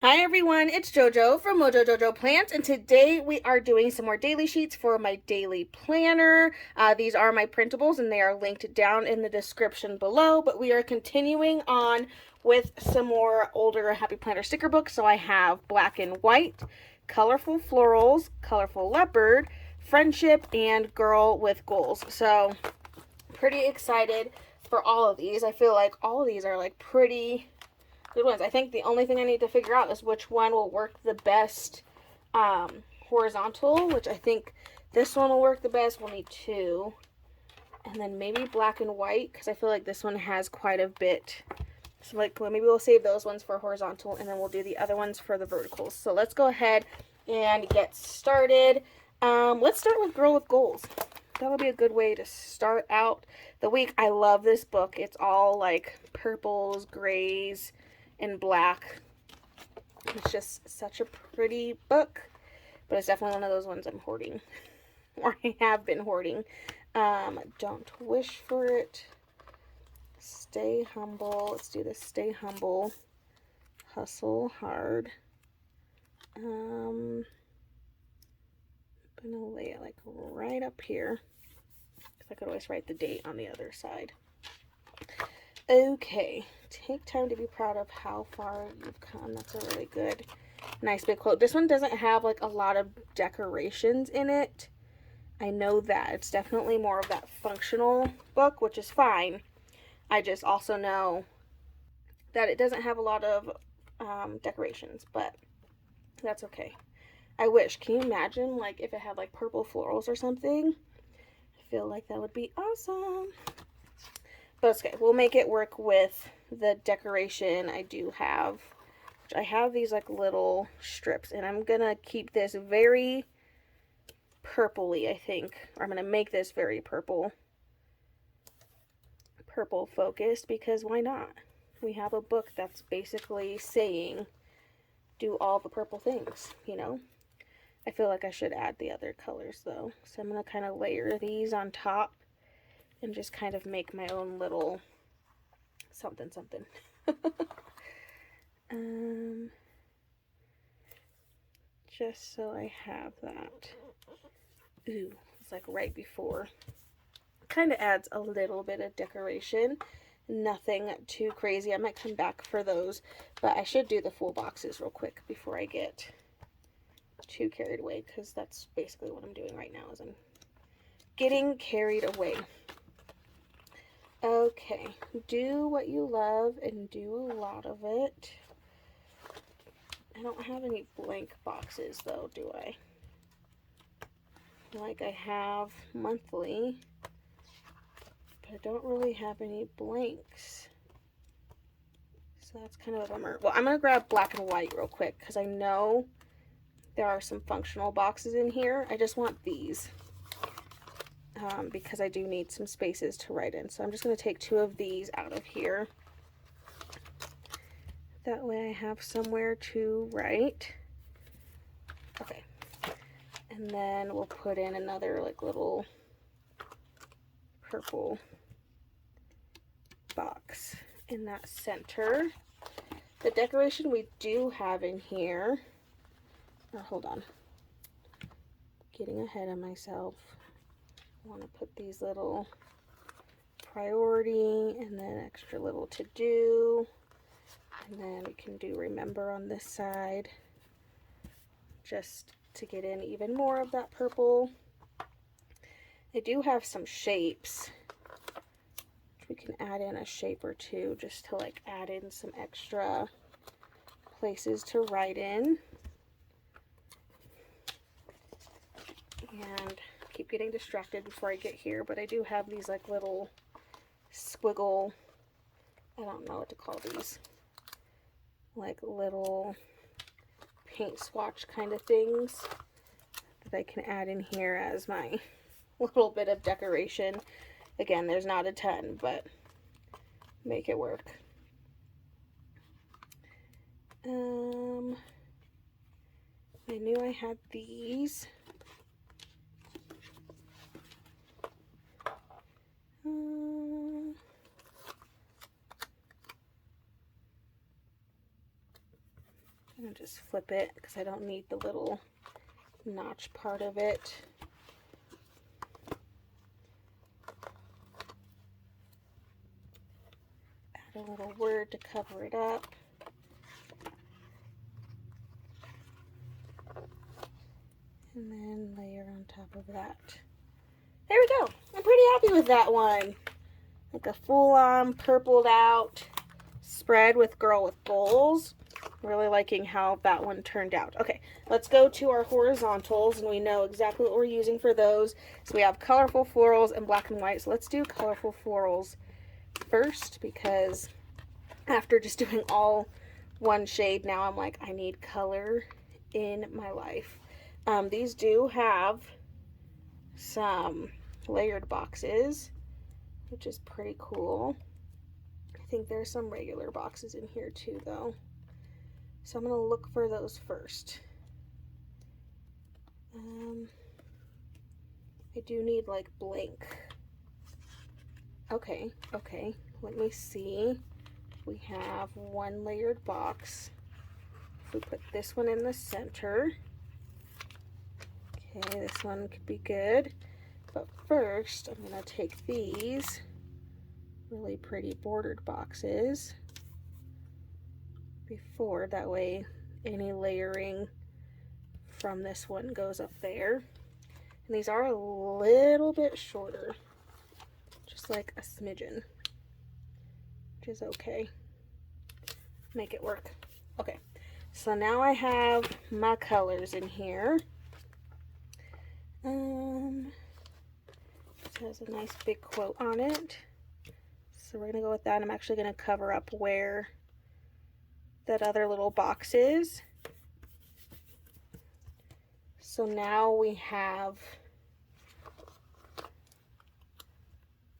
Hi everyone, it's JoJo from Mojo Jojo Plants, and today we are doing some more daily sheets for my daily planner. These are my printables and they are linked down in the description below, but we are continuing on with some more older Happy Planner sticker books. So I have Black and White, Colorful Florals, Colorful Leopard, Friendship, and Girl with Goals. So pretty excited for all of these. I feel like all of these are like pretty good ones. I think the only thing I need to figure out is which one will work the best horizontal, which I think this one will work the best. We'll need two. And then maybe black and white, because I feel like this one has quite a bit. So like maybe we'll save those ones for horizontal, and then we'll do the other ones for the verticals. So let's go ahead and get started. Let's start with Girl with Goals. That would be a good way to start out the week. I love this book. It's all like purples, grays, and black. It's just such a pretty book, but it's definitely one of those ones I'm hoarding, or I have been hoarding. Don't wish for it. Stay humble. Let's do this. Stay humble. Hustle hard. I'm gonna lay it like right up here, because I could always write the date on the other side. Okay, take time to be proud of how far you've come. That's a really good, nice big quote. This one doesn't have like a lot of decorations in it. I know that. It's definitely more of that functional book, which is fine. I just also know that it doesn't have a lot of decorations, but that's okay. I wish. Can you imagine like if it had like purple florals or something? I feel like that would be awesome. But it's okay. We'll make it work with the decoration I do have. I have these like little strips, and I'm gonna keep this very purpley, I think. Or I'm gonna make this very purple focused, because why not? We have a book that's basically saying do all the purple things, you know? I feel like I should add the other colors though. So I'm gonna kind of layer these on top and just kind of make my own little something. Just so I have that. Ooh, it's like right before. Kind of adds a little bit of decoration. Nothing too crazy. I might come back for those, but I should do the full boxes real quick before I get too carried away, because that's basically what I'm doing right now, is I'm getting carried away. Okay, do what you love and do a lot of it. I don't have any blank boxes though, do I? Like I have monthly, but I don't really have any blanks. So that's kind of a bummer. Well, I'm going to grab black and white real quick, because I know there are some functional boxes in here. I just want these. Because I do need some spaces to write in. So I'm just going to take two of these out of here. That way I have somewhere to write. Okay. And then we'll put in another like little purple box in that center. The decoration we do have in here. Oh, hold on. Getting ahead of myself. I want to put these little priority and then extra little to do, and then we can do remember on this side, just to get in even more of that purple. I do have some shapes. We can add in a shape or two just to like add in some extra places to write in. And keep getting distracted before I get here, but I do have these like little squiggle, I don't know what to call these, like little paint swatch kind of things that I can add in here as my little bit of decoration. Again, there's not a ton, but make it work. I knew I had these. I'm going to just flip it because I don't need the little notch part of it. Add a little word to cover it up. And then layer on top of that. There we go. I'm pretty happy with that one. Like a full-on purpled out spread with Girl with Goals. Really liking how that one turned out. Okay, let's go to our horizontals, and we know exactly what we're using for those. So we have colorful florals and black and white. So let's do colorful florals first, because after just doing all one shade, now I'm like, I need color in my life. These do have some layered boxes, which is pretty cool. I think there's some regular boxes in here too, though. So I'm going to look for those first. I do need like blank. Okay, let me see. We have one layered box. If we put this one in the center. Okay, this one could be good. But first, I'm going to take these really pretty bordered boxes before, that way any layering from this one goes up there. And these are a little bit shorter, just like a smidgen, which is okay. Make it work. Okay, so now I have my colors in here. This has a nice big quote on it, so we're gonna go with that. I'm actually gonna cover up where that other little box is. So now we have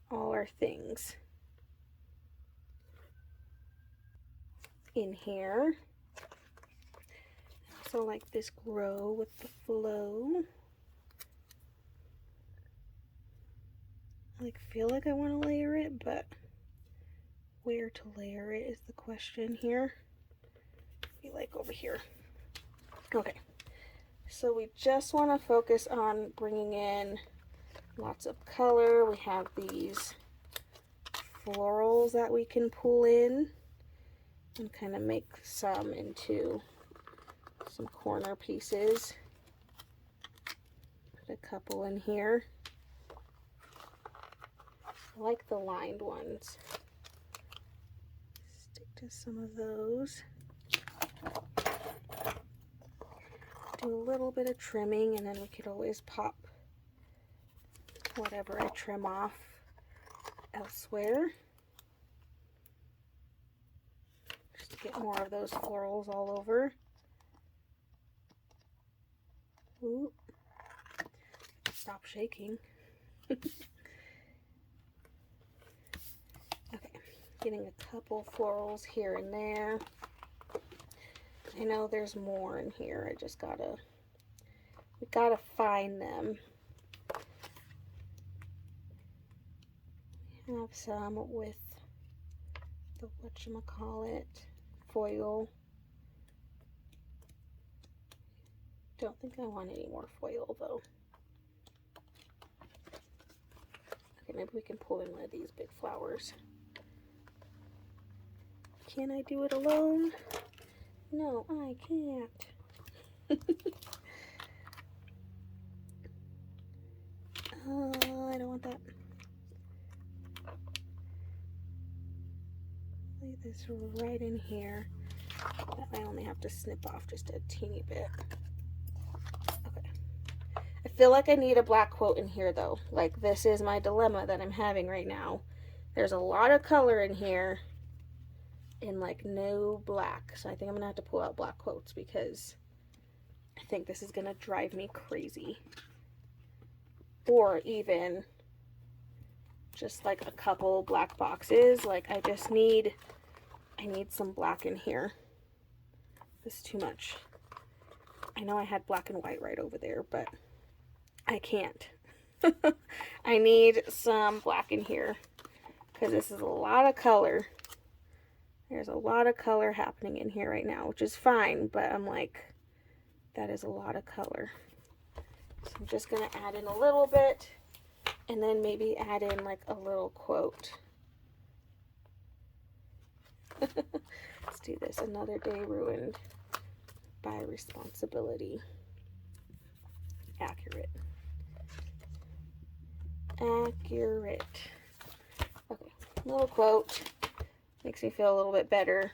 all our things in here. So like this grow with the flow. I feel like I want to layer it, but where to layer it is the question here. Be like over here. Okay, so we just want to focus on bringing in lots of color. We have these florals that we can pull in and kind of make some into some corner pieces. Put a couple in here. I like the lined ones. Stick to some of those. Do a little bit of trimming, and then we could always pop whatever I trim off elsewhere. Just to get more of those florals all over. Ooh. Stop shaking. Okay, getting a couple florals here and there. I know there's more in here. I just we gotta find them. We have some with the whatchamacallit foil. Don't think I want any more foil though. Okay, maybe we can pull in one of these big flowers. Can I do it alone? No, I can't. I don't want that. Lay this right in here. I only have to snip off just a teeny bit. Okay. I feel like I need a black quote in here though. Like, this is my dilemma that I'm having right now. There's a lot of color in here and like no black. So I think I'm gonna have to pull out black quotes because I think this is gonna drive me crazy. Or even just like a couple black boxes. Like I need some black in here. This is too much. I know I had black and white right over there, but I can't. I need some black in here because this is a lot of color There's a lot of color happening in here right now, which is fine, but I'm like, that is a lot of color. So I'm just going to add in a little bit, and then maybe add in like a little quote. Let's do this. Another day ruined by responsibility. Accurate. Accurate. Okay, little quote. Makes me feel a little bit better.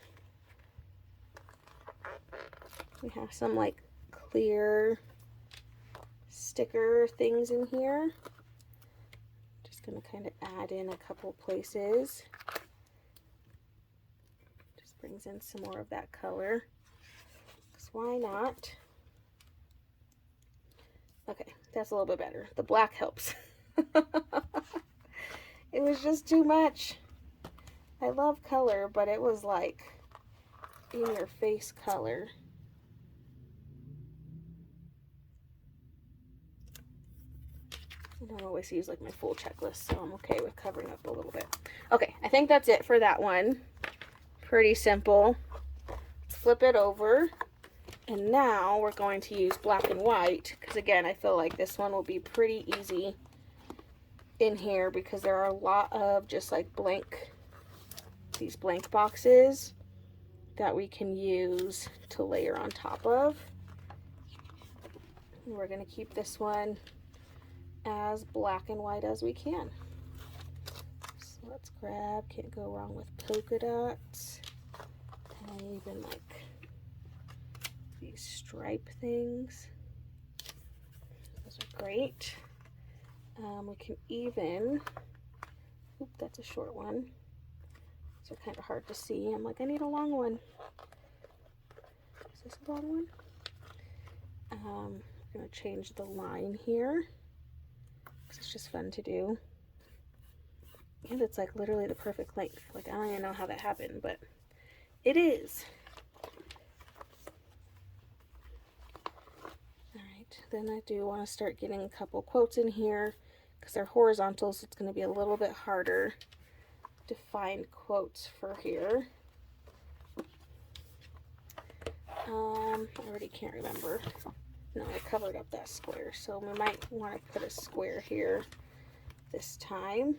We have some like clear sticker things in here. Just gonna kind of add in a couple places. Just brings in some more of that color. 'Cause why not? Okay, that's a little bit better. The black helps. It was just too much. I love color, but it was like in your face color. I don't always use like my full checklist, so I'm okay with covering up a little bit. Okay, I think that's it for that one. Pretty simple. Let's flip it over. And now we're going to use black and white, because again, I feel like this one will be pretty easy in here because there are a lot of just like these blank boxes that we can use to layer on top of. And we're going to keep this one as black and white as we can. So let's grab, can't go wrong with polka dots, and even like these stripe things. Those are great. We can even, oop, that's a short one. These are kind of hard to see. I'm like, I need a long one. Is this a long one? I'm going to change the line here, because it's just fun to do. And it's like literally the perfect length. Like, I don't even know how that happened, but it is. Alright, then I do want to start getting a couple quotes in here, because they're horizontal, so it's going to be a little bit harder to find quotes for here. I already can't remember. No, I covered up that square, so we might want to put a square here this time.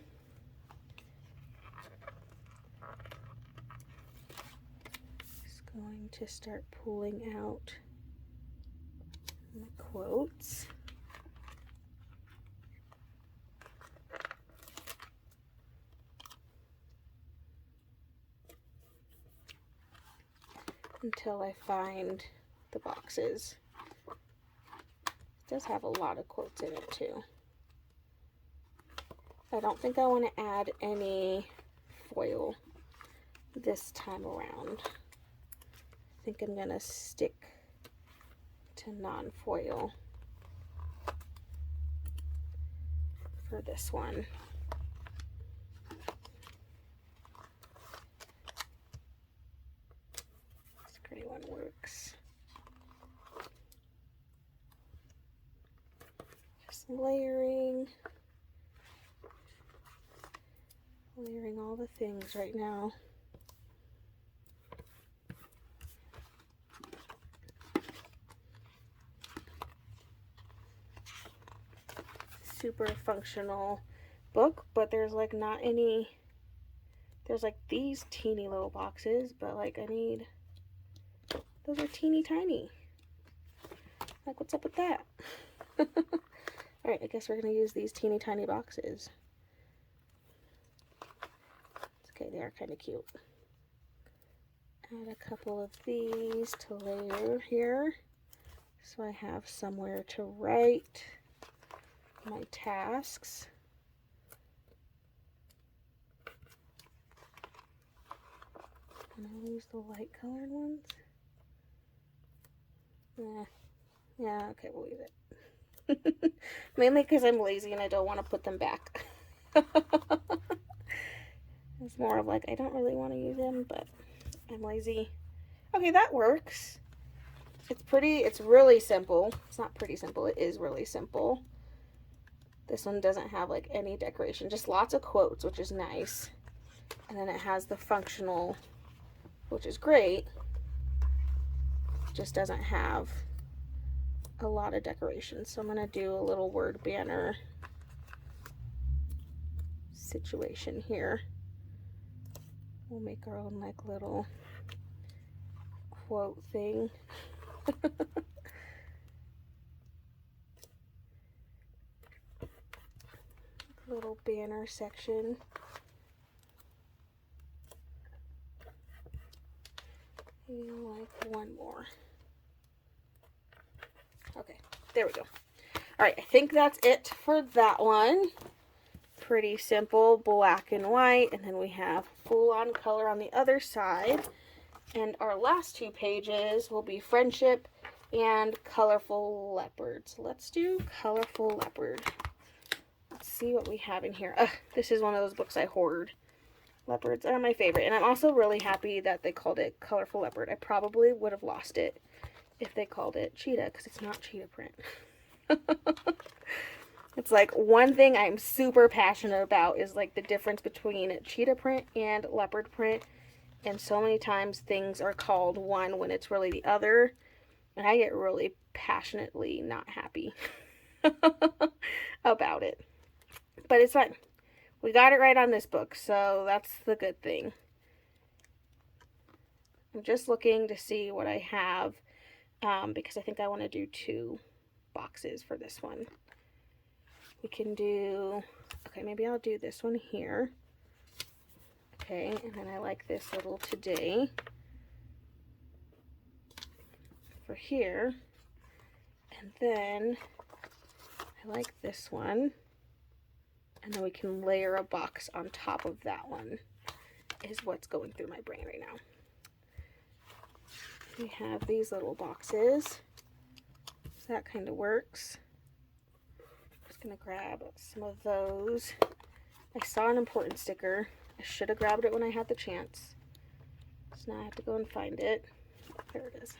Just going to start pulling out my quotes. Until I find the boxes. It does have a lot of quotes in it too. I don't think I want to add any foil this time around. I think I'm going to stick to non-foil for this one. This gray one works. Just layering all the things right now. Super functional book, but there's like not any, there's like these teeny little boxes, but like I need, those are teeny tiny. Like, what's up with that? Alright, I guess we're gonna use these teeny tiny boxes. Okay, they are kind of cute. Add a couple of these to layer here, so I have somewhere to write my tasks. And I'll use the light colored ones. Yeah, okay, we'll use it. Mainly because I'm lazy and I don't want to put them back. It's more of like, I don't really want to use them, but I'm lazy. Okay, that works. It's really simple. It's not pretty simple, it is really simple. This one doesn't have like any decoration, just lots of quotes, which is nice. And then it has the functional which is great. Just doesn't have a lot of decorations. So I'm going to do a little word banner situation here. We'll make our own like little quote thing. Little banner section. And like one more. Okay, there we go. All right, I think that's it for that one. Pretty simple, black and white, and then we have full-on color on the other side. And our last two pages will be friendship and colorful leopards. Let's do colorful leopard. Let's see what we have in here. This is one of those books I hoard. Leopards are my favorite, and I'm also really happy that they called it colorful leopard. I probably would have lost it if they called it cheetah, because it's not cheetah print. It's like one thing I'm super passionate about is like the difference between cheetah print and leopard print. And so many times things are called one when it's really the other. And I get really passionately not happy about it. But it's fine. We got it right on this book, so that's the good thing. I'm just looking to see what I have because I think I want to do 2 boxes for this one. We can do, okay, maybe I'll do this one here. Okay, and then I like this little today for here. And then I like this one. And then we can layer a box on top of that one, is what's going through my brain right now. We have these little boxes. So that kind of works. Gonna grab some of those. I saw an important sticker. I should have grabbed it when I had the chance. So now I have to go and find it. There it is.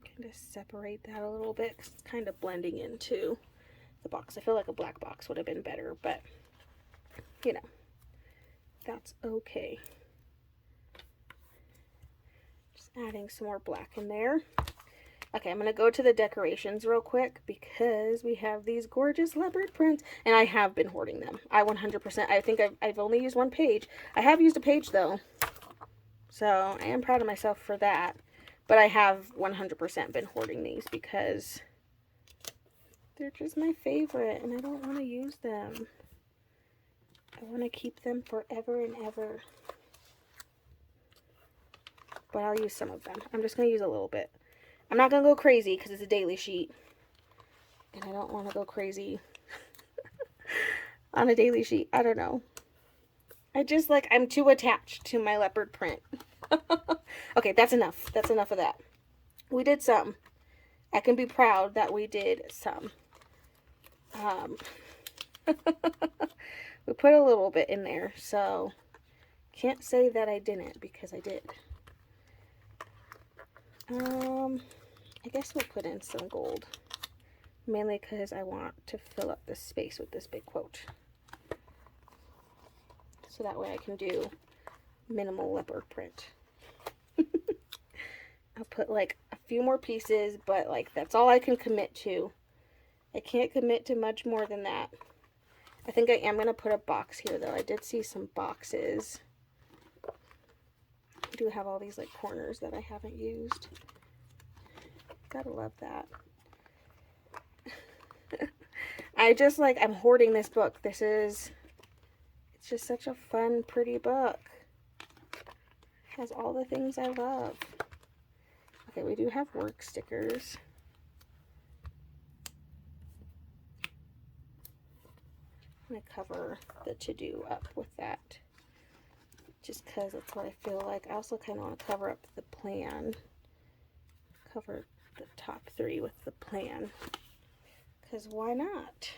Kind of separate that a little bit because it's kind of blending into the box. I feel like a black box would have been better, but you know, that's okay. Just adding some more black in there. Okay, I'm going to go to the decorations real quick because we have these gorgeous leopard prints, and I have been hoarding them. I 100%, I think I've only used one page. I have used a page though, so I am proud of myself for that. But I have 100% been hoarding these because they're just my favorite, and I don't want to use them. I want to keep them forever and ever. But I'll use some of them. I'm just going to use a little bit. I'm not going to go crazy because it's a daily sheet. And I don't want to go crazy on a daily sheet. I don't know. I just like, I'm too attached to my leopard print. Okay, that's enough. That's enough of that. We did some. I can be proud that we did some. We put a little bit in there, so can't say that I didn't because I did. I guess we'll put in some gold, mainly because I want to fill up this space with this big quote. So that way I can do minimal leopard print. I'll put like a few more pieces, but like that's all I can commit to. I can't commit to much more than that. I think I am going to put a box here though. I did see some boxes. I do have all these like corners that I haven't used. Gotta love that. I just like, I'm hoarding this book. It's just such a fun, pretty book. It has all the things I love. Okay, we do have work stickers. I'm going to cover the to-do up with that. Just because that's what I feel like. I also kind of want to cover up the plan. Cover the top 3 with the plan. Because why not?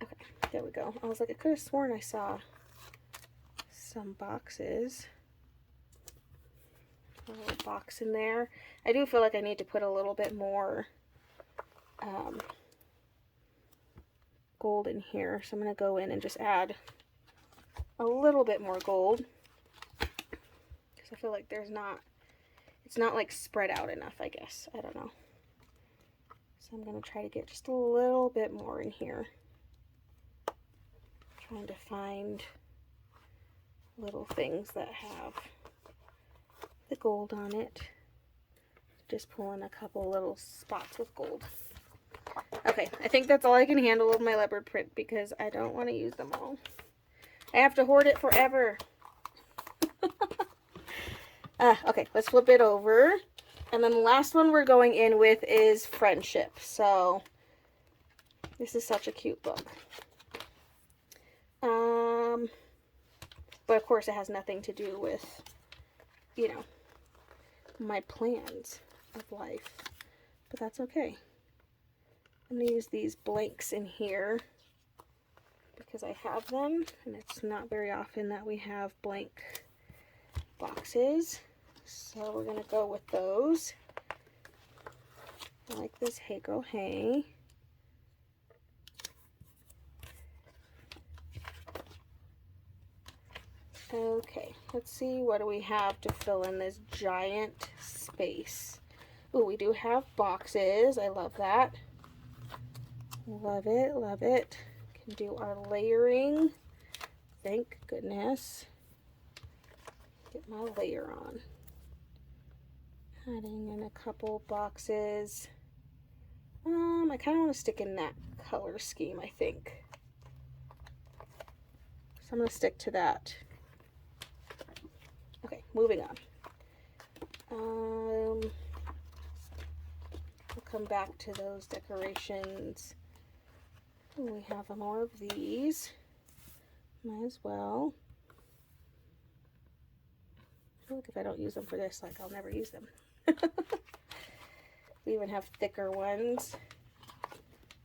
Okay, there we go. I was like, I could have sworn I saw some boxes. A little box in there. I do feel like I need to put a little bit more gold in here. So I'm going to go in and just add a little bit more gold because I feel like it's not like spread out enough, I guess. I don't know. So I'm going to try to get just a little bit more in here. Trying to find little things that have the gold on it. Just pulling a couple little spots with gold. Okay, I think that's all I can handle of my leopard print because I don't want to use them all. I have to hoard it forever. Okay, let's flip it over. And then the last one we're going in with is Friendship. So this is such a cute book. But of course it has nothing to do with, you know, my plans of life. But that's okay. I'm going to use these blanks in here because I have them, and it's not very often that we have blank boxes. So we're going to go with those. I like this Hey Girl Hey. Okay, let's see, what do we have to fill in this giant space? Oh, we do have boxes. I love that. Love it, love it. Can do our layering. Thank goodness. Get my layer on. Adding in a couple boxes. I kind of want to stick in that color scheme, I think. So I'm going to stick to that. Okay, moving on. We'll come back to those decorations. We have more of these. Might as well. I feel like if I don't use them for this, like I'll never use them. We even have thicker ones.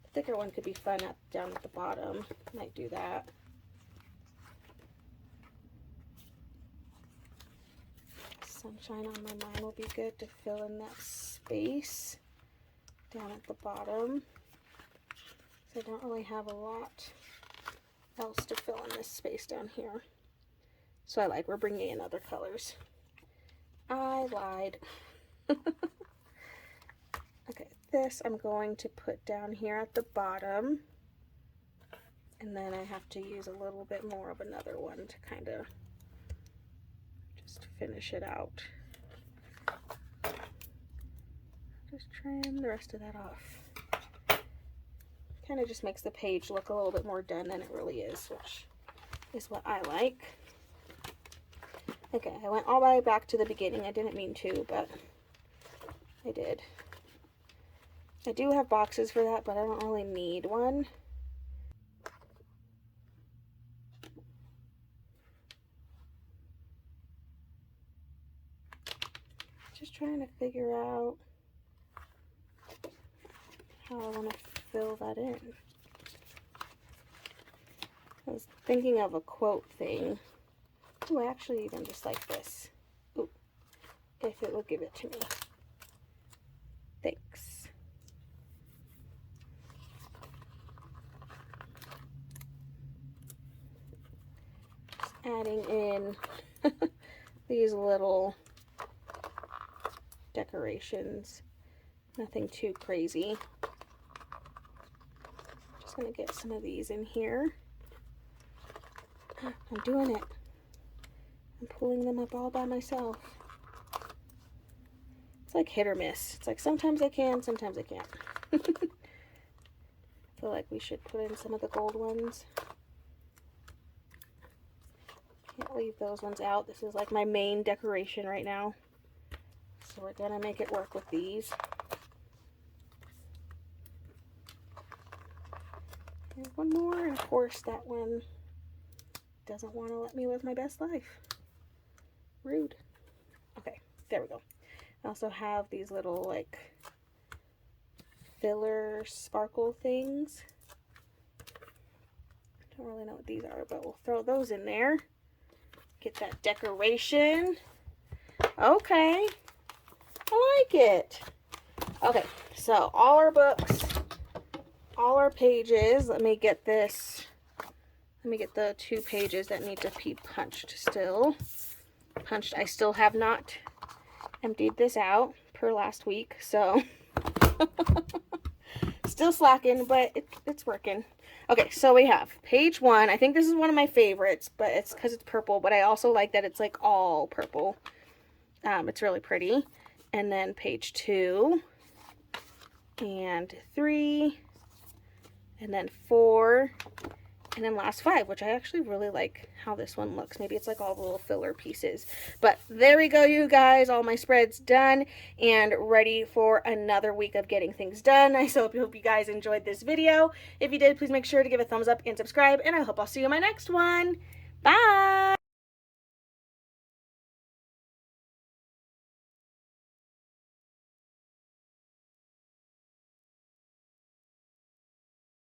The thicker one could be fun down at the bottom. Might do that. Sunshine on My Mind will be good to fill in that space down at the bottom. So I don't really have a lot else to fill in this space down here. So we're bringing in other colors. I lied. Okay, this I'm going to put down here at the bottom. And then I have to use a little bit more of another one to kind of just finish it out. Just trim the rest of that off. Kind of just makes the page look a little bit more done than it really is, which is what I like. Okay, I went all the way back to the beginning. I didn't mean to, but I did. I do have boxes for that, but I don't really need one. Just trying to figure out how I want to fill that in. I was thinking of a quote thing. Ooh, I actually even just like this. Ooh, if it will give it to me. Thanks. Just adding in these little decorations. Nothing too crazy. Just gonna get some of these in here. I'm doing it. I'm pulling them up all by myself. It's like hit or miss. It's like sometimes I can, sometimes I can't. I feel like we should put in some of the gold ones. Can't leave those ones out. This is like my main decoration right now. So we're gonna make it work with these. And one more, and of course that one doesn't want to let me live my best life. Rude. Okay, there we go. I also have these little like filler sparkle things. Don't really know what these are, but we'll throw those in there. Get that decoration. Okay, I like it. Okay, so all our books, all our pages. Let me get this Let me get the 2 pages that need to be punched still. Punched. I still have not emptied this out per last week, so still slacking, but it's working. Okay, so we have page 1. I think this is one of my favorites, but it's because it's purple, but I also like that it's like all purple. It's really pretty. And then page 2 and 3 and then 4 and then last 5, which I actually really like how this one looks. Maybe it's like all the little filler pieces. But there we go, you guys. All my spreads done and ready for another week of getting things done. I hope you guys enjoyed this video. If you did, please make sure to give a thumbs up and subscribe. And I hope I'll see you in my next one. Bye!